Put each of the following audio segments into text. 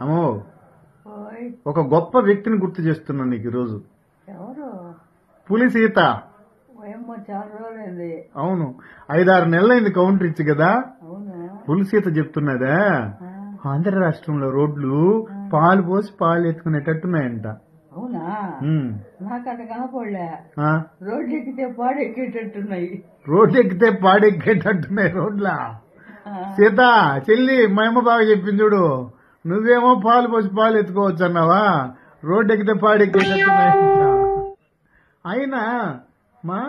అమ్మో ఓయ్ ఒక గొప్ప వ్యక్తిని గుర్తు చేస్తున్నా నీకు ఈరోజు. ఎవరు? పులి సీత. ఓయమ్మ చాలా రోజులైంది. అవును, 5-6 నెలలైంది కౌంటర్ ఇచ్చి కదా. అవునా? పులి సీత చెప్తున్నదా, ఆంధ్ర రాష్ట్రంలో రోడ్లు పాలు పోసి పాలు ఎత్తుకునేటట్టున్నాయంట. అవునా? ఉమ్. నాకట కనపడలే. ఆ? రోడ్లు ఎక్కితే పాడెక్కేటట్టున్నాయి. రోడ్లు ఎక్కితే పాడెక్కేటట్టున్నాయి రోడ్లా. సీత చెల్లి మా అమ్మ బాగా చెప్పింది చూడు, నువ్వేమో పాలు పోసి పాలు ఎత్తుకోవచ్చు అన్నావా, రోడ్డు ఎక్కితే పాడెక్కేటట్టున్నాయి. అయినా మా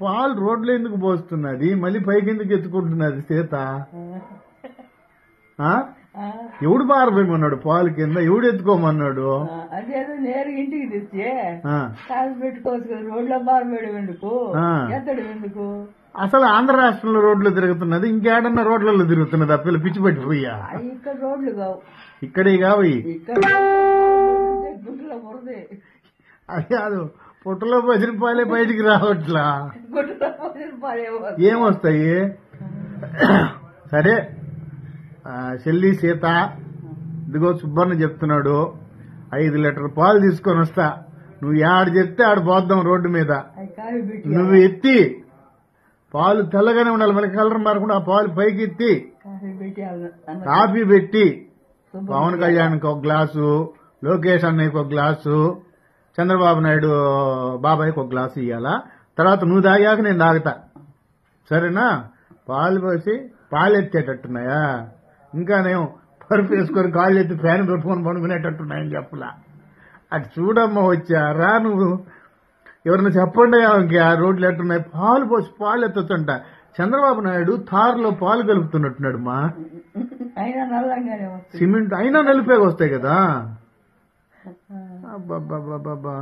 పాలు రోడ్లు ఎందుకు పోస్తున్నది, మళ్ళీ పైకి ఎందుకు ఎత్తుకుంటున్నది సీత? ఆ? ఎవడు బారపోయమన్నాడు పాలు కింద, ఎవడు ఎత్తుకోమన్నాడు? అదేదో నేరుగా ఇంటికి తెచ్చి కాసు పెట్టుకోవచ్చు కదా, రోడ్లో బారబేయడం ఎందుకు, ఎత్తడం ఎందుకు? అసలు ఆంధ్ర రాష్ట్రంలో రోడ్లు తిరుగుతున్నది, ఇంకేడన్నా రోడ్లలో తిరుగుతున్నది ఆ పిల్ల పిచ్చి పట్టిపోయా? ఇక్కడ రోడ్లు కావు, ఇక్కడే కావు. ఇక్కడ గుడ్లో మురదే. అది కాదు, పుట్టలో పోసిన పాలే బయటికి రావట్లా, గుడ్లో పోసిన పాలేమో ఏమొస్తాయి? సరే చెల్లి సీత, ఇదిగో సుబ్బన్న చెప్తున్నాడు, 5 లీటర్ పాలు తీసుకొని వస్తా, నువ్వు ఆడ చెప్తే ఆడ పోద్దాం రోడ్డు మీద. నువ్వు ఎత్తి పాలు తెల్లగానే ఉండాలి, మళ్ళీ కలర్ మారకుండా ఆ పాలు పైకి ఎత్తి కాఫీ పెట్టి పవన్ కళ్యాణ్కి ఒక గ్లాసు, లోకేష్ అన్నయ్యకి ఒక గ్లాసు, చంద్రబాబు నాయుడు బాబాయ్కి ఒక గ్లాసు ఇవ్వాలా. తర్వాత నువ్వు తాగాక నేను తాగుతా, సరేనా? పాలు పోసి పాలు ఎత్తేటట్టున్నాయా? ఇంకానేమో పరుపు వేసుకొని కాళ్ళు ఎత్తి ఫ్యాన్ పెట్టుకొని పనుకునేటట్టున్నాయని చెప్పలా. అటు చూడమ్మా, వచ్చారా నువ్వు? ఎవరన్నా చెప్పండి ఆ రోడ్లు ఎట్టున్నాయి, పాలు పోసి పాలు ఎత్తొచ్చంట. చంద్రబాబు నాయుడు తారులో పాలు కలుపుతున్నట్టున్నాడు మా. సిమెంట్ అయినా నలిపేకి వస్తాయి కదా. అబ్బాబ్బాబ్బా.